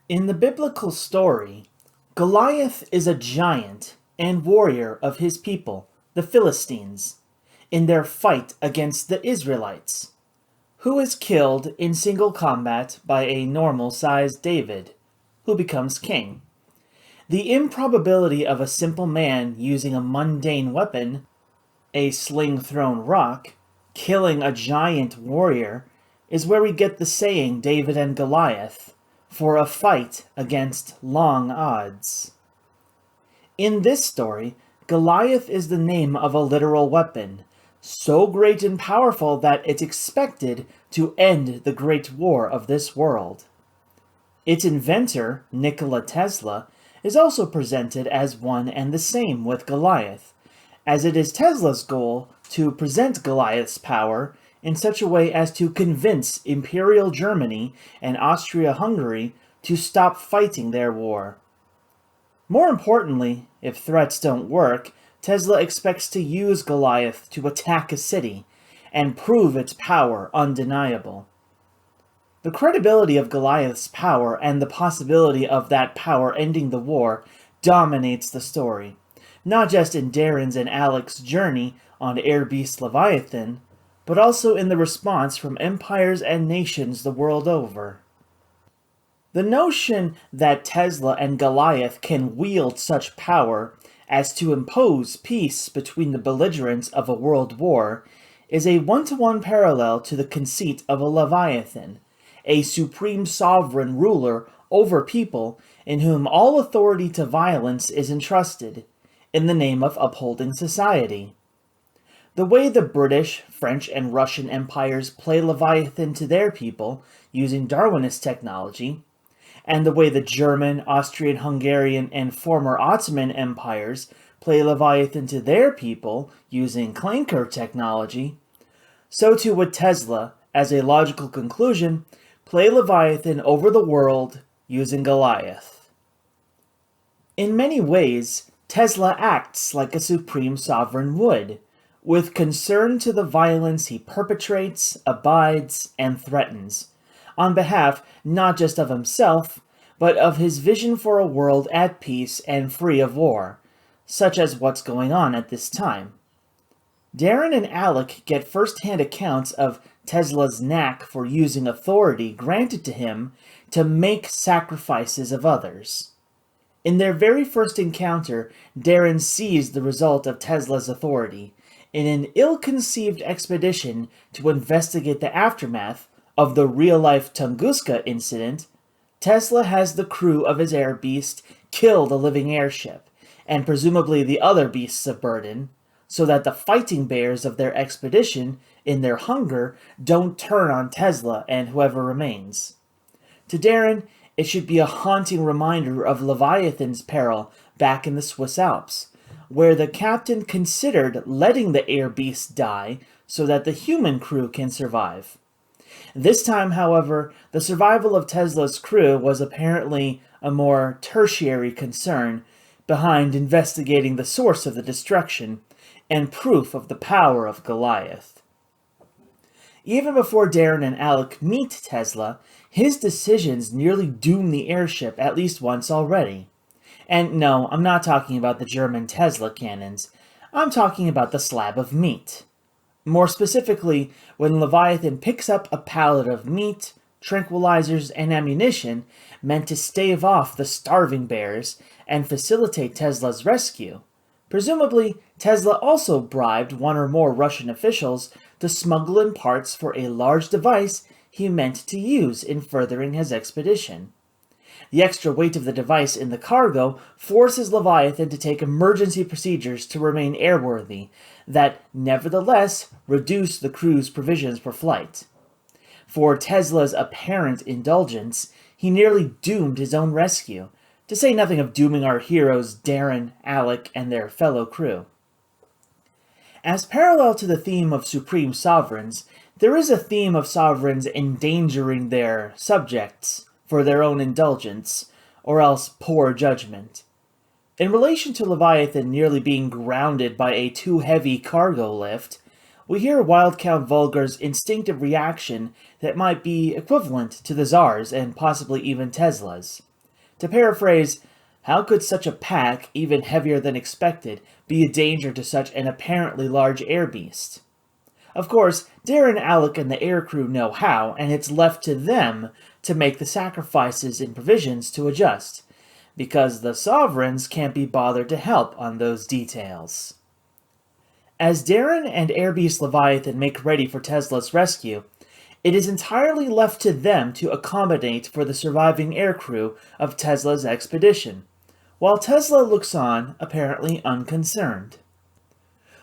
In the biblical story, Goliath is a giant and warrior of his people, the Philistines, in their fight against the Israelites, who is killed in single combat by a normal-sized David, who becomes king. The improbability of a simple man using a mundane weapon, a sling-thrown rock, killing a giant warrior, is where we get the saying David and Goliath, for a fight against long odds. In this story, Goliath is the name of a literal weapon, so great and powerful that it's expected to end the great war of this world. Its inventor, Nikola Tesla, is also presented as one and the same with Goliath, as it is Tesla's goal to present Goliath's power in such a way as to convince Imperial Germany and Austria-Hungary to stop fighting their war. More importantly, if threats don't work, Tesla expects to use Goliath to attack a city and prove its power undeniable. The credibility of Goliath's power and the possibility of that power ending the war dominates the story, not just in Darren's and Alec's journey on Air Beast Leviathan, but also in the response from empires and nations the world over. The notion that Tesla and Goliath can wield such power as to impose peace between the belligerents of a world war is a one-to-one parallel to the conceit of a Leviathan, a supreme sovereign ruler over people in whom all authority to violence is entrusted, in the name of upholding society. The way the British, French, and Russian empires play Leviathan to their people using Darwinist technology, and the way the German, Austrian, Hungarian, and former Ottoman empires play Leviathan to their people using clanker technology, so too would Tesla, as a logical conclusion, play Leviathan over the world using Goliath. In many ways, Tesla acts like a supreme sovereign would, with concern to the violence he perpetrates, abides, and threatens, on behalf not just of himself, but of his vision for a world at peace and free of war, such as what's going on at this time. Darren and Alec get first-hand accounts of Tesla's knack for using authority granted to him to make sacrifices of others. In their very first encounter, Darren sees the result of Tesla's authority in an ill-conceived expedition to investigate the aftermath of the real-life Tunguska incident. Tesla has the crew of his air beast kill the living airship, and presumably the other beasts of burden, so that the fighting bears of their expedition, in their hunger, don't turn on Tesla and whoever remains. To Darren, it should be a haunting reminder of Leviathan's peril back in the Swiss Alps, where the captain considered letting the air beast die so that the human crew can survive. This time, however, the survival of Tesla's crew was apparently a more tertiary concern behind investigating the source of the destruction and proof of the power of Goliath. Even before Darren and Alec meet Tesla, his decisions nearly doom the airship at least once already. And no, I'm not talking about the German Tesla cannons. I'm talking about the slab of meat. More specifically, when Leviathan picks up a pallet of meat, tranquilizers, and ammunition meant to stave off the starving bears and facilitate Tesla's rescue. Presumably, Tesla also bribed one or more Russian officials to smuggle in parts for a large device he meant to use in furthering his expedition. The extra weight of the device in the cargo forces Leviathan to take emergency procedures to remain airworthy that nevertheless reduce the crew's provisions per flight. For Tesla's apparent indulgence, he nearly doomed his own rescue, to say nothing of dooming our heroes Darren, Alec, and their fellow crew. As parallel to the theme of supreme sovereigns, there is a theme of sovereigns endangering their subjects for their own indulgence, or else poor judgment. In relation to Leviathan nearly being grounded by a too heavy cargo lift, we hear Wildcount Vulgar's instinctive reaction that might be equivalent to the Tsar's and possibly even Tesla's. To paraphrase, how could such a pack, even heavier than expected, be a danger to such an apparently large air beast? Of course, Darren, Alec, and the aircrew know how, and it's left to them to make the sacrifices and provisions to adjust, because the sovereigns can't be bothered to help on those details. As Darren and Airbeast Leviathan make ready for Tesla's rescue, it is entirely left to them to accommodate for the surviving aircrew of Tesla's expedition, while Tesla looks on, apparently unconcerned.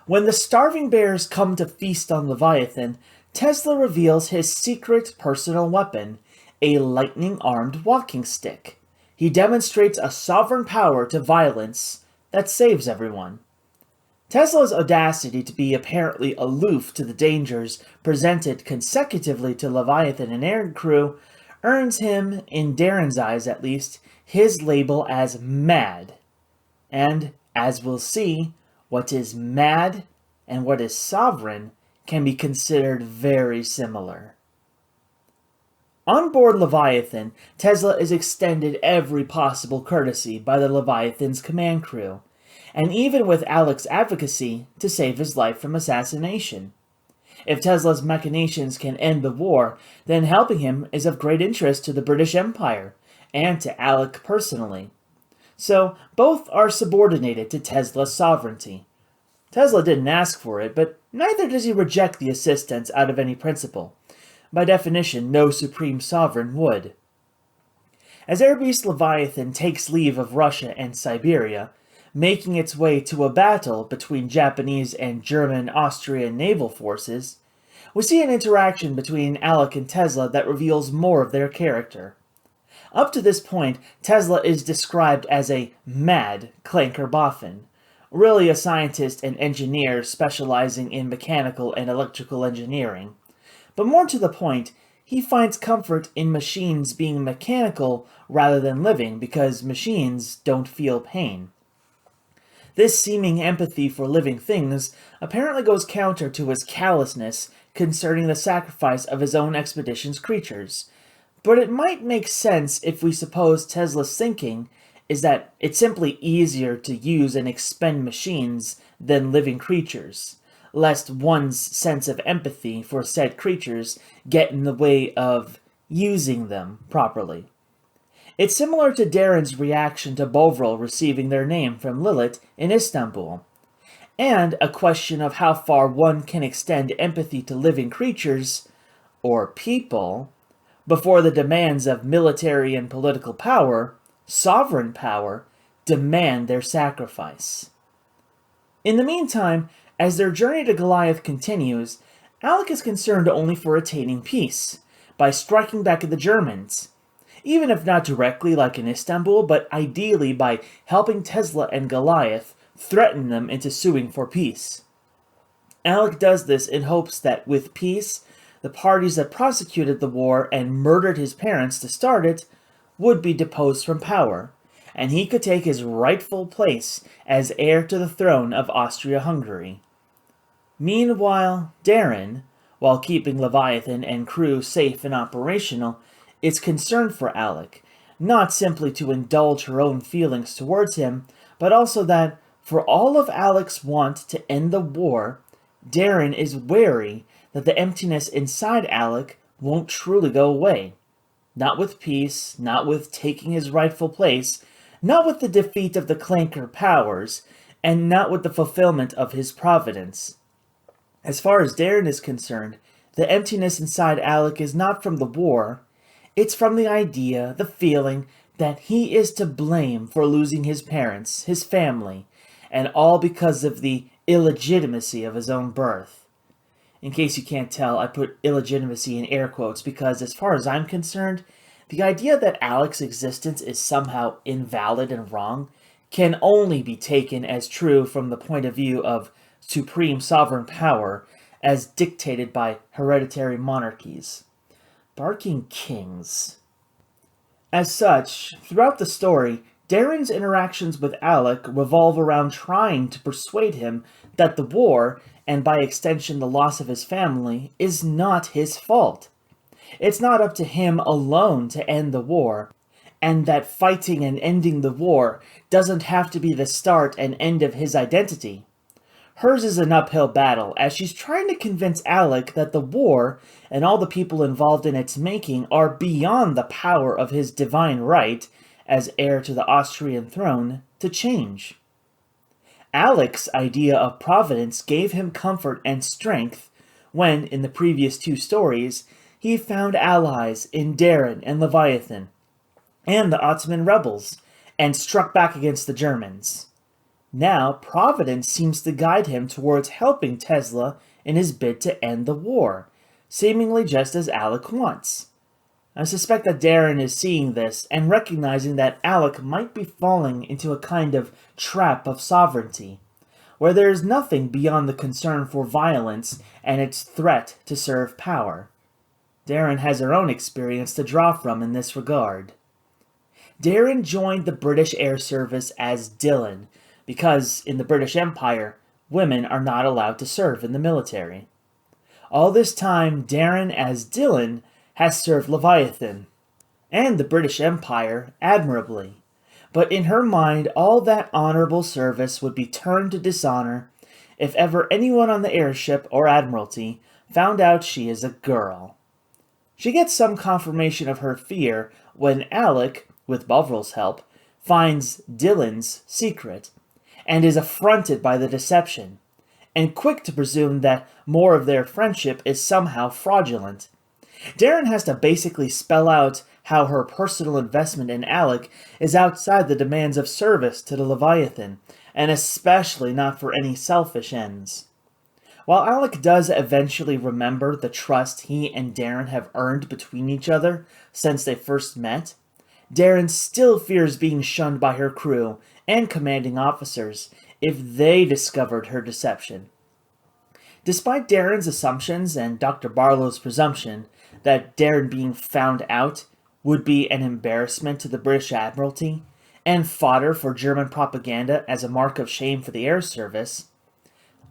When the starving bears come to feast on Leviathan, Tesla reveals his secret personal weapon, a lightning-armed walking stick. He demonstrates a sovereign power to violence that saves everyone. Tesla's audacity to be apparently aloof to the dangers presented consecutively to Leviathan and aircrew earns him, in Darren's eyes at least, his label as mad. And, as we'll see, what is mad and what is sovereign can be considered very similar. On board Leviathan, Tesla is extended every possible courtesy by the Leviathan's command crew, and even with Alec's advocacy to save his life from assassination. If Tesla's machinations can end the war, then helping him is of great interest to the British Empire, and to Alec personally. So, both are subordinated to Tesla's sovereignty. Tesla didn't ask for it, but neither does he reject the assistance out of any principle. By definition, no supreme sovereign would. As Airbeast Leviathan takes leave of Russia and Siberia, making its way to a battle between Japanese and German Austrian naval forces, we see an interaction between Alec and Tesla that reveals more of their character. Up to this point, Tesla is described as a mad clanker boffin, really a scientist and engineer specializing in mechanical and electrical engineering. But more to the point, he finds comfort in machines being mechanical rather than living because machines don't feel pain. This seeming empathy for living things apparently goes counter to his callousness concerning the sacrifice of his own expedition's creatures. But it might make sense if we suppose Tesla's thinking is that it's simply easier to use and expend machines than living creatures, lest one's sense of empathy for said creatures get in the way of using them properly. It's similar to Darren's reaction to Bovril receiving their name from Lilith in Istanbul, and a question of how far one can extend empathy to living creatures, or people, before the demands of military and political power, sovereign power, demand their sacrifice. In the meantime, as their journey to Goliath continues, Alec is concerned only for attaining peace, by striking back at the Germans, even if not directly like in Istanbul, but ideally by helping Tesla and Goliath threaten them into suing for peace. Alec does this in hopes that with peace, the parties that prosecuted the war and murdered his parents to start it would be deposed from power, and he could take his rightful place as heir to the throne of Austria-Hungary. Meanwhile, Darren, while keeping Leviathan and crew safe and operational, is concerned for Alec, not simply to indulge her own feelings towards him, but also that, for all of Alec's want to end the war, Darren is wary that the emptiness inside Alec won't truly go away. Not with peace, not with taking his rightful place, not with the defeat of the clanker powers, and not with the fulfillment of his providence. As far as Darren is concerned, the emptiness inside Alec is not from the war. It's from the idea, the feeling, that he is to blame for losing his parents, his family, and all because of the illegitimacy of his own birth. In case you can't tell, I put illegitimacy in air quotes because, as far as I'm concerned, the idea that Alec's existence is somehow invalid and wrong can only be taken as true from the point of view of supreme sovereign power as dictated by hereditary monarchies. Barking kings. As such, throughout the story, Darren's interactions with Alec revolve around trying to persuade him that the war, and by extension the loss of his family, is not his fault. It's not up to him alone to end the war, and that fighting and ending the war doesn't have to be the start and end of his identity. Hers is an uphill battle, as she's trying to convince Alec that the war and all the people involved in its making are beyond the power of his divine right, as heir to the Austrian throne, to change. Alec's idea of providence gave him comfort and strength when, in the previous two stories, he found allies in Darin and Leviathan, and the Ottoman rebels, and struck back against the Germans. Now, Providence seems to guide him towards helping Tesla in his bid to end the war, seemingly just as Alec wants. I suspect that Darin is seeing this and recognizing that Alec might be falling into a kind of trap of sovereignty, where there is nothing beyond the concern for violence and its threat to serve power. Darin has her own experience to draw from in this regard. Darin joined the British Air Service as Dylan, because in the British Empire, women are not allowed to serve in the military. All this time, Darin as Dylan has served Leviathan and the British Empire admirably, but in her mind all that honorable service would be turned to dishonor if ever anyone on the airship or admiralty found out she is a girl. She gets some confirmation of her fear when Alec, with Bovril's help, finds Dylan's secret, and is affronted by the deception, and quick to presume that more of their friendship is somehow fraudulent. Darin has to basically spell out how her personal investment in Alec is outside the demands of service to the Leviathan, and especially not for any selfish ends. While Alec does eventually remember the trust he and Darin have earned between each other since they first met, Darin still fears being shunned by her crew and commanding officers if they discovered her deception. Despite Darin's assumptions and Dr. Barlow's presumption that Darin being found out would be an embarrassment to the British Admiralty and fodder for German propaganda as a mark of shame for the air service,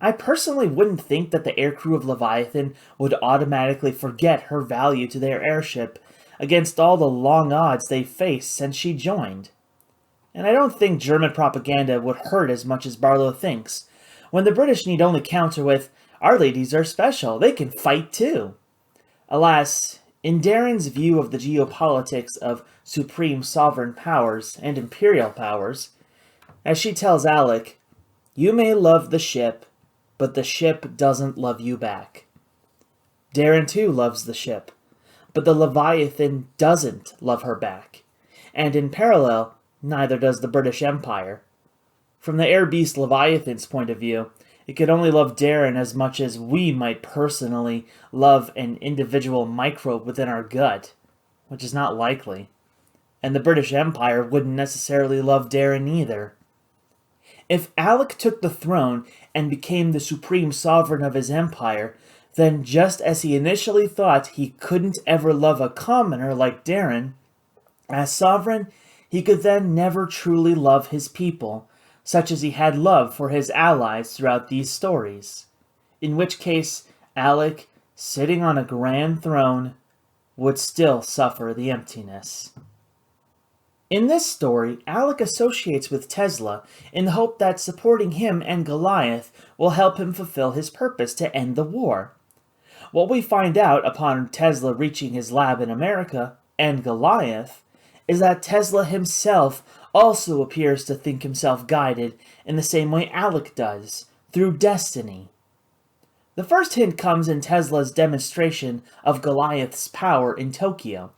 I personally wouldn't think that the aircrew of Leviathan would automatically forget her value to their airship against all the long odds they faced since she joined. And I don't think German propaganda would hurt as much as Barlow thinks, when the British need only counter with, "Our ladies are special, they can fight too." Alas, in Darin's view of the geopolitics of supreme sovereign powers and imperial powers, as she tells Alec, "You may love the ship, but the ship doesn't love you back." Darin too loves the ship, but the Leviathan doesn't love her back, and in parallel, neither does the British Empire. From the air beast Leviathan's point of view, it could only love Darin as much as we might personally love an individual microbe within our gut, which is not likely. And the British Empire wouldn't necessarily love Darin either. If Alec took the throne and became the supreme sovereign of his empire, then just as he initially thought he couldn't ever love a commoner like Darin, as sovereign, he could then never truly love his people, such as he had love for his allies throughout these stories. In which case, Alec, sitting on a grand throne, would still suffer the emptiness. In this story, Alec associates with Tesla in the hope that supporting him and Goliath will help him fulfill his purpose to end the war. What we find out upon Tesla reaching his lab in America, and Goliath, is that Tesla himself also appears to think himself guided in the same way Alec does, through destiny. The first hint comes in Tesla's demonstration of Goliath's power in Tokyo,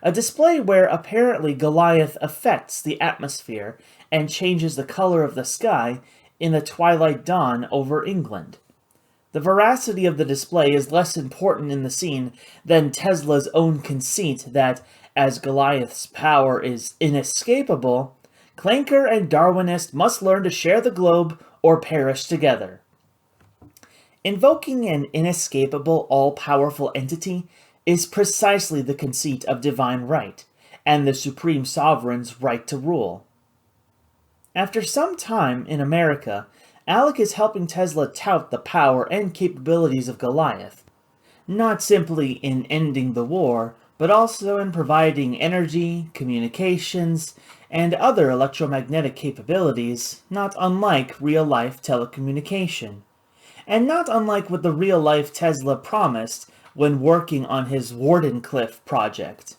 a display where apparently Goliath affects the atmosphere and changes the color of the sky in the twilight dawn over England. The veracity of the display is less important in the scene than Tesla's own conceit that, as Goliath's power is inescapable, Clanker and Darwinist must learn to share the globe or perish together. Invoking an inescapable, all-powerful entity is precisely the conceit of divine right, and the supreme sovereign's right to rule. After some time in America, Alec is helping Tesla tout the power and capabilities of Goliath, not simply in ending the war, but also in providing energy, communications, and other electromagnetic capabilities, not unlike real-life telecommunication, and not unlike what the real-life Tesla promised when working on his Wardenclyffe project.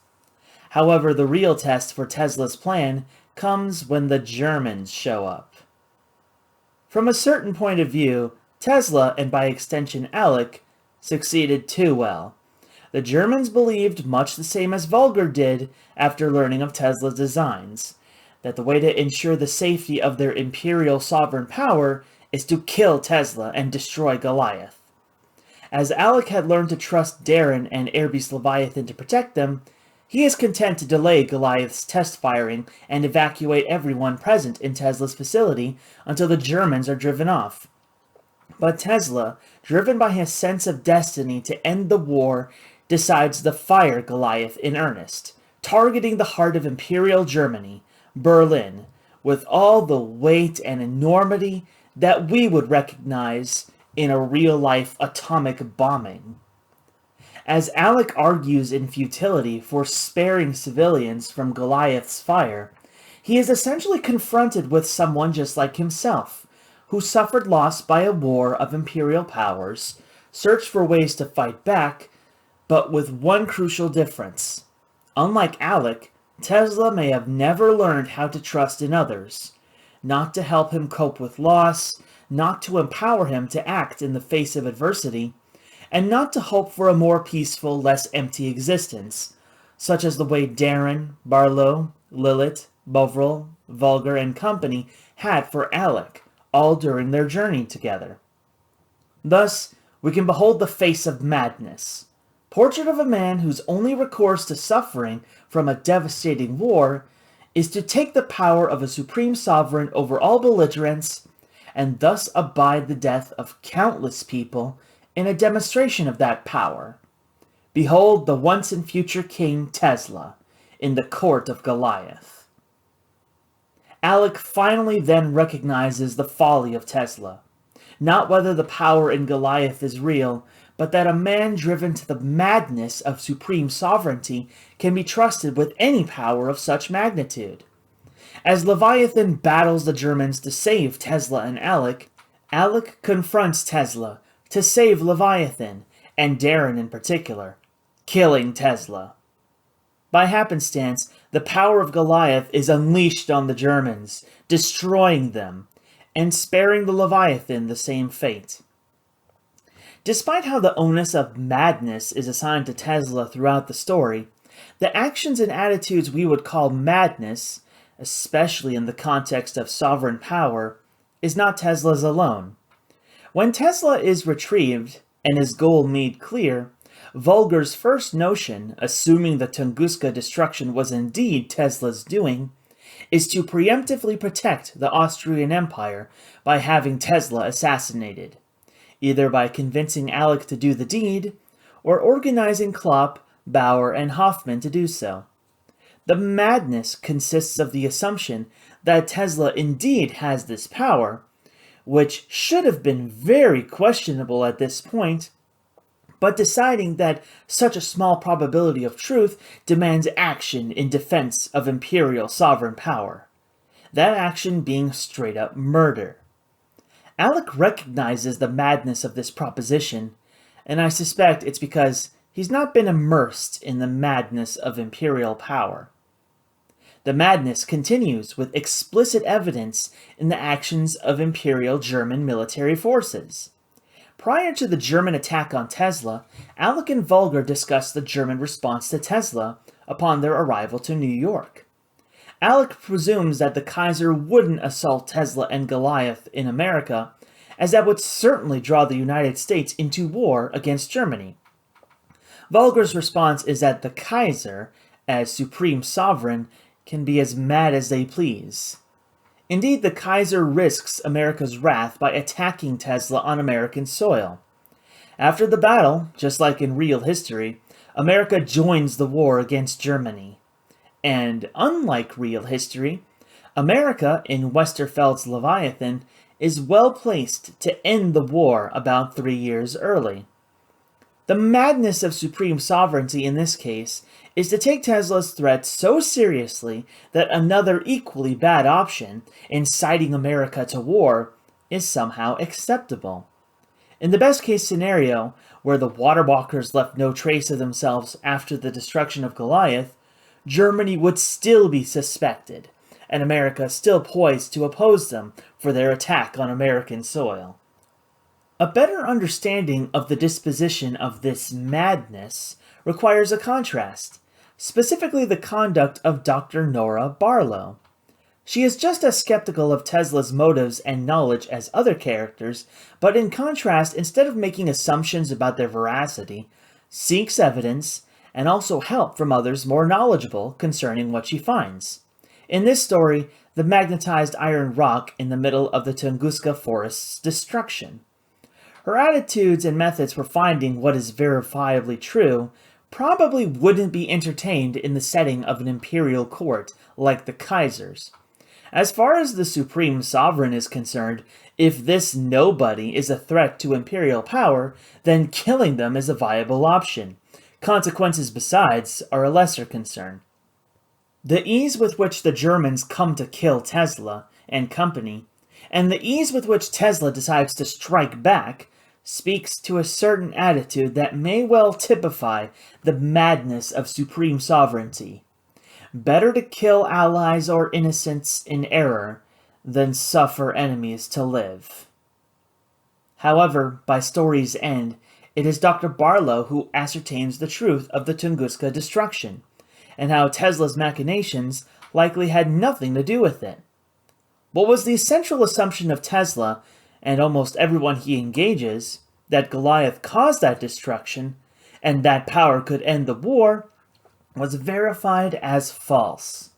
However, the real test for Tesla's plan comes when the Germans show up. From a certain point of view, Tesla, and by extension Alec, succeeded too well. The Germans believed much the same as Vogler did after learning of Tesla's designs, that the way to ensure the safety of their imperial sovereign power is to kill Tesla and destroy Goliath. As Alec had learned to trust Darren and Airbeast Leviathan to protect them, he is content to delay Goliath's test firing and evacuate everyone present in Tesla's facility until the Germans are driven off. But Tesla, driven by his sense of destiny to end the war, decides to fire Goliath in earnest, targeting the heart of Imperial Germany, Berlin, with all the weight and enormity that we would recognize in a real-life atomic bombing. As Alec argues in futility for sparing civilians from Goliath's fire, he is essentially confronted with someone just like himself, who suffered loss by a war of imperial powers, searched for ways to fight back, but with one crucial difference. Unlike Alec, Tesla may have never learned how to trust in others, not to help him cope with loss, not to empower him to act in the face of adversity, and not to hope for a more peaceful, less empty existence, such as the way Darren, Barlow, Lilith, Bovril, Vulgar, and company had for Alec, all during their journey together. Thus, we can behold the face of madness, portrait of a man whose only recourse to suffering from a devastating war is to take the power of a supreme sovereign over all belligerents, and thus abide the death of countless people in a demonstration of that power. Behold the once and future King Tesla in the court of Goliath. Alec finally then recognizes the folly of Tesla, not whether the power in Goliath is real, but that a man driven to the madness of supreme sovereignty can be trusted with any power of such magnitude. As Leviathan battles the Germans to save Tesla and Alec, Alec confronts Tesla to save Leviathan, and Darren in particular, killing Tesla. By happenstance, the power of Goliath is unleashed on the Germans, destroying them, and sparing the Leviathan the same fate. Despite how the onus of madness is assigned to Tesla throughout the story, the actions and attitudes we would call madness, especially in the context of sovereign power, is not Tesla's alone. When Tesla is retrieved, and his goal made clear, Vulgar's first notion, assuming the Tunguska destruction was indeed Tesla's doing, is to preemptively protect the Austrian Empire by having Tesla assassinated, either by convincing Alec to do the deed, or organizing Klopp, Bauer, and Hoffman to do so. The madness consists of the assumption that Tesla indeed has this power, which should have been very questionable at this point, but deciding that such a small probability of truth demands action in defense of imperial sovereign power, that action being straight-up murder. Alec recognizes the madness of this proposition, and I suspect it's because he's not been immersed in the madness of imperial power. The madness continues with explicit evidence in the actions of Imperial German military forces. Prior to the German attack on Tesla, Alec and Vulgar discussed the German response to Tesla upon their arrival to New York. Alec presumes that the Kaiser wouldn't assault Tesla and Goliath in America, as that would certainly draw the United States into war against Germany. Vulgar's response is that the Kaiser, as supreme sovereign, can be as mad as they please. Indeed, the Kaiser risks America's wrath by attacking Tesla on American soil. After the battle, just like in real history, America joins the war against Germany. And unlike real history, America, in Westerfeld's Leviathan, is well placed to end the war about 3 years early. The madness of supreme sovereignty in this case is to take Tesla's threat so seriously that another equally bad option, inciting America to war, is somehow acceptable. In the best case scenario, where the water walkers left no trace of themselves after the destruction of Goliath, Germany would still be suspected, and America still poised to oppose them for their attack on American soil. A better understanding of the disposition of this madness requires a contrast, specifically the conduct of Dr. Nora Barlow. She is just as skeptical of Tesla's motives and knowledge as other characters, but in contrast, instead of making assumptions about their veracity, seeks evidence and also help from others more knowledgeable concerning what she finds. In this story, the magnetized iron rock in the middle of the Tunguska forest's destruction. Her attitudes and methods for finding what is verifiably true probably wouldn't be entertained in the setting of an imperial court like the Kaiser's. As far as the supreme sovereign is concerned, if this nobody is a threat to imperial power, then killing them is a viable option. Consequences besides are a lesser concern. The ease with which the Germans come to kill Tesla and company, and the ease with which Tesla decides to strike back, speaks to a certain attitude that may well typify the madness of supreme sovereignty. Better to kill allies or innocents in error than suffer enemies to live. However, by story's end, it is Dr. Barlow who ascertains the truth of the Tunguska destruction, and how Tesla's machinations likely had nothing to do with it. What was the central assumption of Tesla, and almost everyone he engages, that Goliath caused that destruction, and that power could end the war, was verified as false.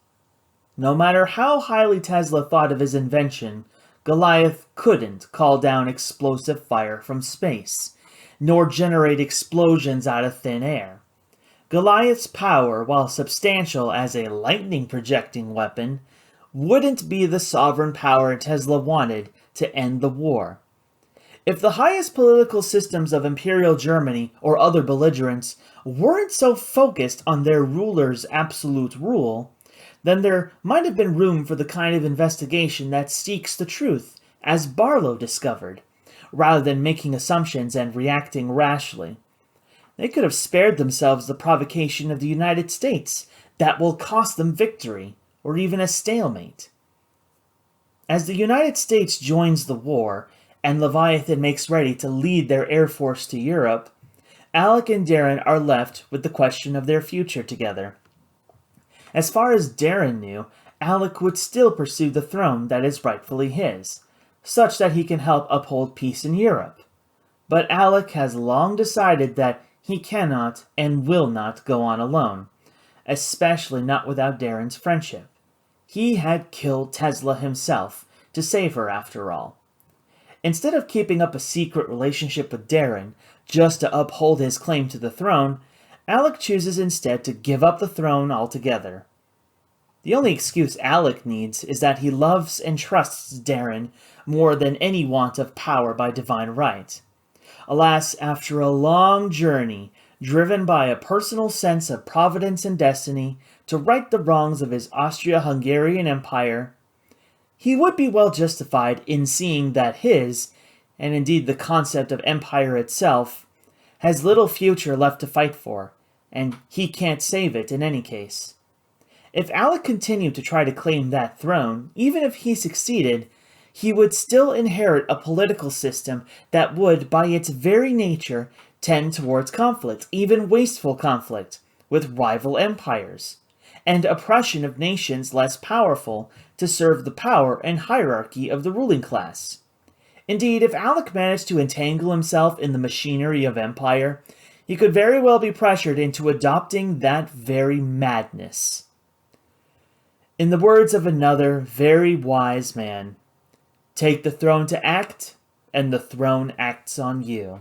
No matter how highly Tesla thought of his invention, Goliath couldn't call down explosive fire from space, nor generate explosions out of thin air. Goliath's power, while substantial as a lightning-projecting weapon, wouldn't be the sovereign power Tesla wanted to end the war. If the highest political systems of Imperial Germany or other belligerents weren't so focused on their ruler's absolute rule, then there might have been room for the kind of investigation that seeks the truth, as Barlow discovered, rather than making assumptions and reacting rashly. They could have spared themselves the provocation of the United States that will cost them victory, or even a stalemate. As the United States joins the war, and Leviathan makes ready to lead their air force to Europe, Alec and Darren are left with the question of their future together. As far as Darren knew, Alec would still pursue the throne that is rightfully his, such that he can help uphold peace in Europe. But Alec has long decided that he cannot and will not go on alone, especially not without Darren's friendship. He had killed Tesla himself to save her after all. Instead of keeping up a secret relationship with Darren just to uphold his claim to the throne, Alec chooses instead to give up the throne altogether. The only excuse Alec needs is that he loves and trusts Darren more than any want of power by divine right. Alas, after a long journey, driven by a personal sense of providence and destiny to right the wrongs of his Austria-Hungarian Empire, he would be well justified in seeing that his, and indeed the concept of empire itself, has little future left to fight for, and he can't save it in any case. If Alec continued to try to claim that throne, even if he succeeded, he would still inherit a political system that would, by its very nature, tend towards conflict, even wasteful conflict, with rival empires, and oppression of nations less powerful to serve the power and hierarchy of the ruling class. Indeed, if Alec managed to entangle himself in the machinery of empire, he could very well be pressured into adopting that very madness. In the words of another very wise man, "Take the throne to act, and the throne acts on you."